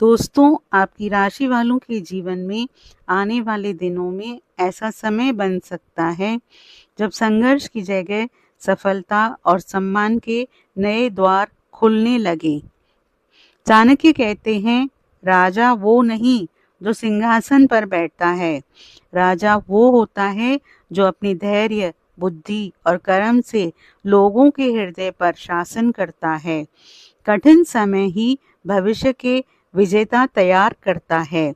दोस्तों, आपकी राशि वालों के जीवन में आने वाले दिनों में ऐसा समय बन सकता है जब संघर्ष की जगह सफलता और सम्मान के नए द्वार खुलने लगे। चाणक्य कहते हैं, राजा वो नहीं जो सिंहासन पर बैठता है, राजा वो होता है जो अपनी धैर्य, बुद्धि और कर्म से लोगों के हृदय पर शासन करता है। कठिन समय ही भविष्य के विजेता तैयार करता है।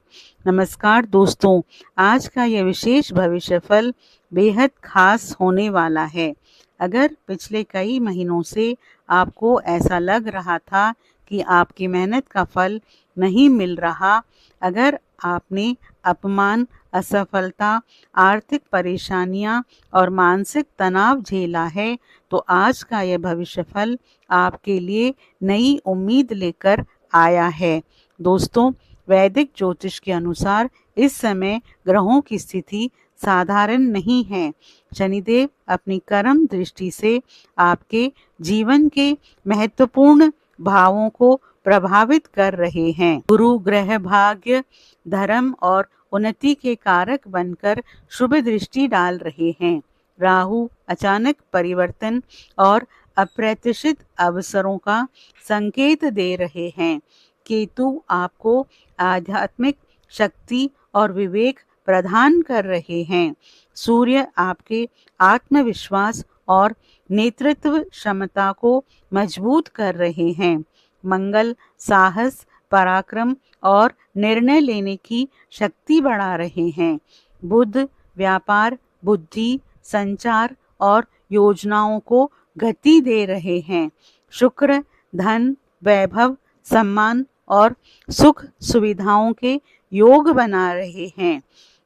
नमस्कार दोस्तों, आज का यह विशेष भविष्य फल बेहद खास होने वाला है। अगर पिछले कई महीनों से आपको ऐसा लग रहा था कि आपकी मेहनत का फल नहीं मिल रहा, अगर आपने अपमान, असफलता, आर्थिक परेशानियां और मानसिक तनाव झेला है, तो आज का यह भविष्य फल आपके लिए नई उम्मीद लेकर आया है। दोस्तों, वैदिक ज्योतिष के अनुसार इस समय ग्रहों की स्थिति साधारण नहीं है। शनिदेव अपनी कर्म दृष्टि से आपके जीवन के महत्वपूर्ण भावों को प्रभावित कर रहे हैं। गुरु ग्रह भाग्य, धर्म और उन्नति के कारक बनकर शुभ दृष्टि डाल रहे हैं। राहु अचानक परिवर्तन और अप्रत्याशित अवसरों का संकेत दे रहे हैं। केतु आपको आध्यात्मिक शक्ति और विवेक प्रदान कर रहे हैं। सूर्य आपके आत्मविश्वास और नेतृत्व क्षमता को मजबूत कर रहे हैं। मंगल साहस, पराक्रम और निर्णय लेने की शक्ति बढ़ा रहे हैं। बुध व्यापार, बुद्धि, संचार और योजनाओं को गति दे रहे हैं। शुक्र धन, वैभव, सम्मान और सुख सुविधाओं के योग बना रहे हैं।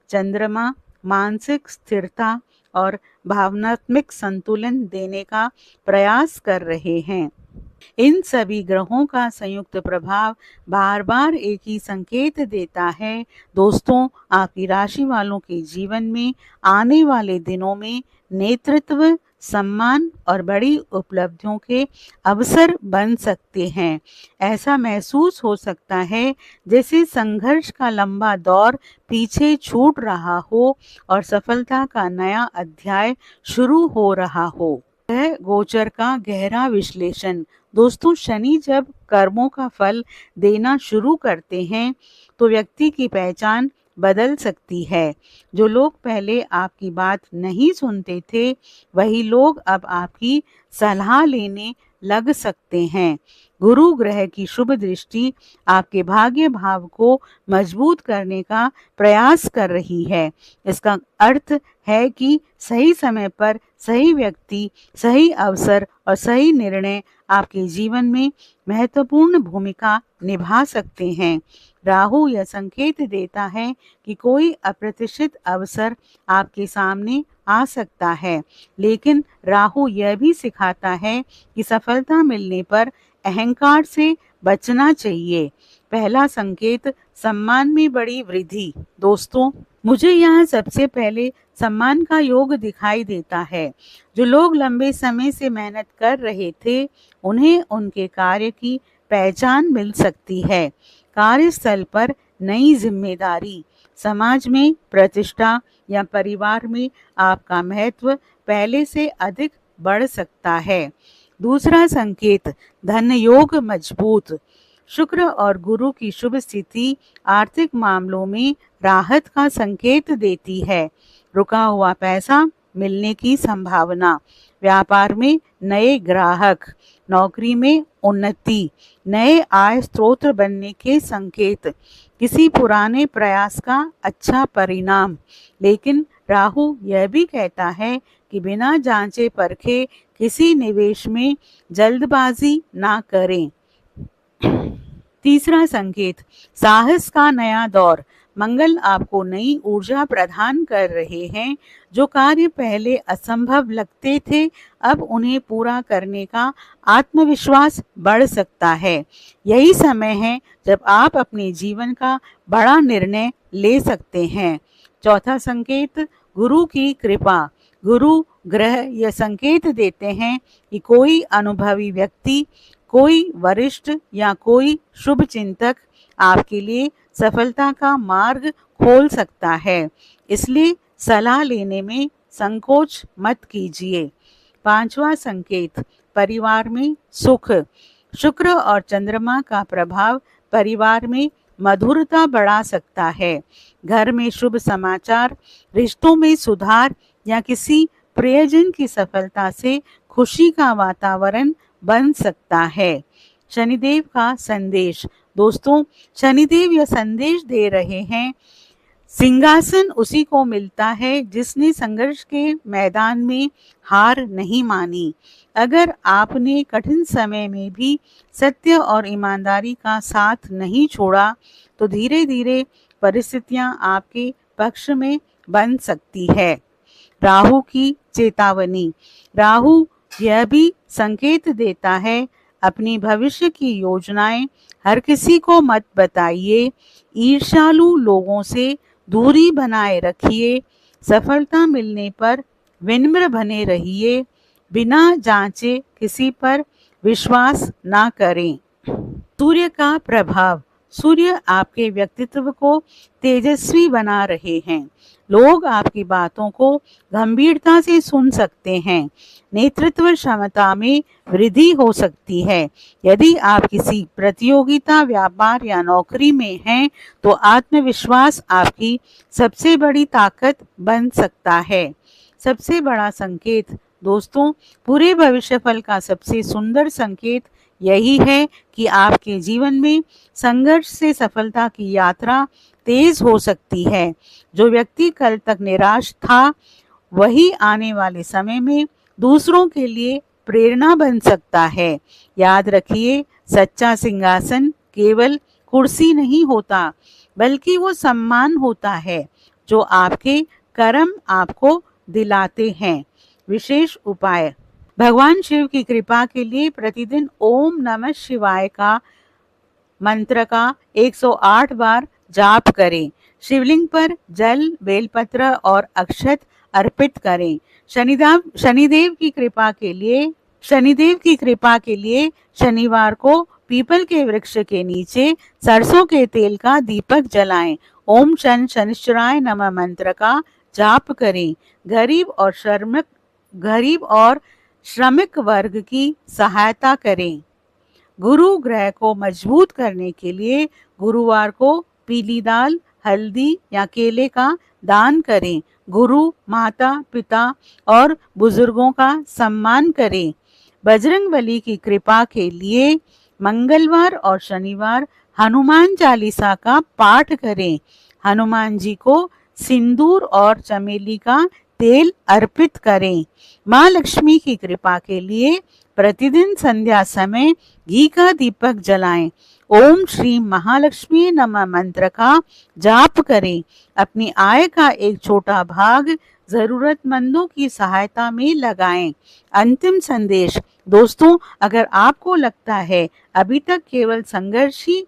चंद्रमा मानसिक स्थिरता और भावनात्मक संतुलन देने का प्रयास कर रहे हैं। इन सभी ग्रहों का संयुक्त प्रभाव बार बार एक ही संकेत देता है। दोस्तों, आपकी राशि वालों के जीवन में आने वाले दिनों में नेतृत्व, सम्मान और बड़ी उपलब्धियों के अवसर बन सकते हैं। ऐसा महसूस हो सकता है जैसे संघर्ष का लंबा दौर पीछे छूट रहा हो और सफलता का नया अध्याय शुरू हो रहा हो। ग्रह गोचर का गहरा विश्लेषण। दोस्तों, शनि जब कर्मों का फल देना शुरू करते हैं तो व्यक्ति की पहचान बदल सकती है। जो लोग पहले आपकी बात नहीं सुनते थे, वही लोग अब आपकी सलाह लेने लग सकते हैं। गुरु ग्रह की शुभ दृष्टि आपके भाग्य भाव को मजबूत करने का प्रयास कर रही है। इसका अर्थ है कि सही समय पर सही व्यक्ति, सही अवसर और सही निर्णय आपके जीवन में महत्वपूर्ण भूमिका निभा सकते हैं। राहु यह संकेत देता है कि कोई अप्रत्याशित अवसर आपके सामने आ सकता है, लेकिन राहु यह भी सिखाता है कि सफलता मिलने पर अहंकार से बचना चाहिए। पहला संकेत सम्मान में बड़ी वृद्धि। दोस्तों, मुझे यहाँ सबसे पहले सम्मान का योग दिखाई देता है। जो लोग लंबे समय से मेहनत कर रहे थे, उन्हें उनके कार्य की पहचान मिल सकती है। कार्यस्थल पर नई जिम्मेदारी, समाज में प्रतिष्ठा या परिवार में आपका महत्व पहले से अधिक बढ़ सकता है। दूसरा संकेत धन योग मजबूत। शुक्र और गुरु की शुभ स्थिति आर्थिक मामलों में राहत का संकेत देती है। रुका हुआ पैसा मिलने की संभावना, व्यापार में नए ग्राहक, नौकरी में उन्नति, नए आय स्रोत बनने के संकेत, किसी पुराने प्रयास का अच्छा परिणाम। लेकिन राहु यह भी कहता है कि बिना जांचे परखे किसी निवेश में जल्दबाजी ना करें। तीसरा संकेत साहस का नया दौर। मंगल आपको नई ऊर्जा प्रदान कर रहे हैं। जो कार्य पहले असंभव लगते थे, अब उन्हें पूरा करने का आत्मविश्वास बढ़ सकता है। यही समय है जब आप अपने जीवन का बड़ा निर्णय ले सकते हैं। चौथा संकेत गुरु की कृपा। गुरु ग्रह यह संकेत देते हैं कि कोई अनुभवी व्यक्ति, कोई वरिष्ठ या कोई शुभ चिंतक आपके लिए सफलता का मार्ग खोल सकता है। इसलिए सलाह लेने में संकोच मत कीजिए। 5वां संकेत, परिवार में सुख। शुक्र और चंद्रमा का प्रभाव परिवार में मधुरता बढ़ा सकता है। घर में शुभ समाचार, रिश्तों में सुधार या किसी प्रियजन की सफलता से खुशी का वातावरण बन सकता है। शनिदेव का संदेश। दोस्तों, शनिदेव यह संदेश दे रहे हैं, सिंहासन उसी को मिलता है जिसने संघर्ष के मैदान में हार नहीं मानी। अगर आपने कठिन समय में भी सत्य और ईमानदारी का साथ नहीं छोड़ा, तो धीरे धीरे परिस्थितियां आपके पक्ष में बन सकती है। राहु की चेतावनी। राहु यह भी संकेत देता है, अपनी भविष्य की योजनाएं हर किसी को मत बताइए। ईर्ष्यालु लोगों से दूरी बनाए रखिए। सफलता मिलने पर विनम्र बने रहिए। बिना जांचे किसी पर विश्वास ना करें। सूर्य का प्रभाव। सूर्य आपके व्यक्तित्व को तेजस्वी बना रहे हैं। लोग आपकी बातों को गंभीरता से सुन सकते हैं। नेतृत्व क्षमता में वृद्धि हो सकती है। यदि आप किसी प्रतियोगिता, व्यापार या नौकरी में हैं, तो आत्मविश्वास आपकी सबसे बड़ी ताकत बन सकता है। सबसे बड़ा संकेत। दोस्तों, पूरे भविष्यफल का सबसे सुंदर संकेत यही है कि आपके जीवन में संघर्ष से सफलता की यात्रा तेज हो सकती है। जो व्यक्ति कल तक निराश था, वही आने वाले समय में दूसरों के लिए प्रेरणा बन सकता है। याद रखिए, सच्चा सिंहासन केवल कुर्सी नहीं होता, बल्कि वो सम्मान होता है जो आपके कर्म आपको दिलाते हैं। विशेष उपाय। भगवान शिव की कृपा के लिए प्रतिदिन ओम नमः शिवाय का मंत्र का 108 बार जाप करें। शिवलिंग पर जल, बेलपत्र और अक्षत अर्पित करें। शनिदेव की कृपा के लिए शनिवार को पीपल के वृक्ष के नीचे सरसों के तेल का दीपक जलाएं। ओम शनिश्चराय नमः मंत्र का जाप करें। गरीब और श्रमिक वर्ग की सहायता करें। गुरु ग्रह को मजबूत करने के लिए गुरुवार को पीली दाल, हल्दी या केले का दान करें। गुरु, माता, पिता और बुजुर्गों का सम्मान करें। बजरंगबली की कृपा के लिए मंगलवार और शनिवार हनुमान चालीसा का पाठ करें। हनुमान जी को सिंदूर और चमेली का तेल अर्पित करें। माँ लक्ष्मी की कृपा के लिए प्रतिदिन संध्या समय घी का दीपक जलाएं। ओम श्री महालक्ष्मी नमः मंत्र का जाप करें। अपनी आय का एक छोटा भाग जरूरतमंदों की सहायता में लगाएं। अंतिम संदेश। दोस्तों, अगर आपको लगता है अभी तक केवल संघर्ष ही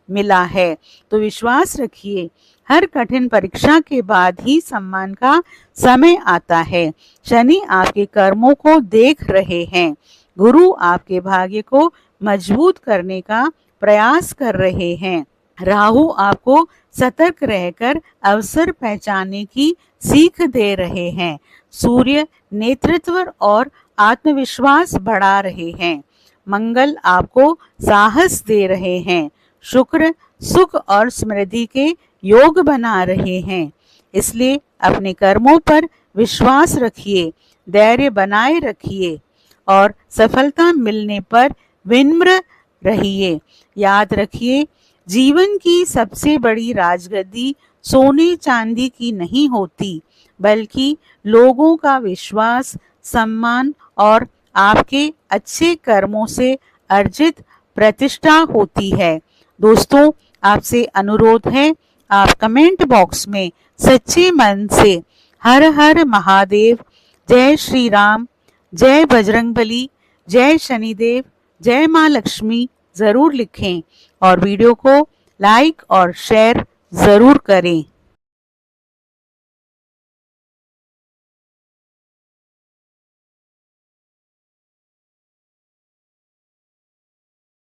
मिला है, तो विश्वास रखिए, हर कठिन परीक्षा के बाद ही सम्मान का समय आता है। शनि आपके कर्मों को देख रहे हैं। गुरु आपके भाग्य को मजबूत करने का प्रयास कर रहे हैं। राहु आपको सतर्क रहकर अवसर पहचानने की सीख दे रहे हैं। सूर्य नेतृत्व और आत्मविश्वास बढ़ा रहे हैं। मंगल आपको साहस दे रहे हैं। शुक्र सुख और समृद्धि के योग बना रहे हैं। इसलिए अपने कर्मों पर विश्वास रखिए, धैर्य बनाए रखिए और सफलता मिलने पर विनम्र रहिए। याद रखिए, जीवन की सबसे बड़ी राजगद्दी सोने चांदी की नहीं होती, बल्कि लोगों का विश्वास, सम्मान और आपके अच्छे कर्मों से अर्जित प्रतिष्ठा होती है। दोस्तों, आपसे अनुरोध है, आप कमेंट बॉक्स में सच्चे मन से हर हर महादेव, जय श्री राम, जय बजरंगबली, जय शनिदेव, जय माँ लक्ष्मी जरूर लिखें और वीडियो को लाइक और शेयर जरूर करें।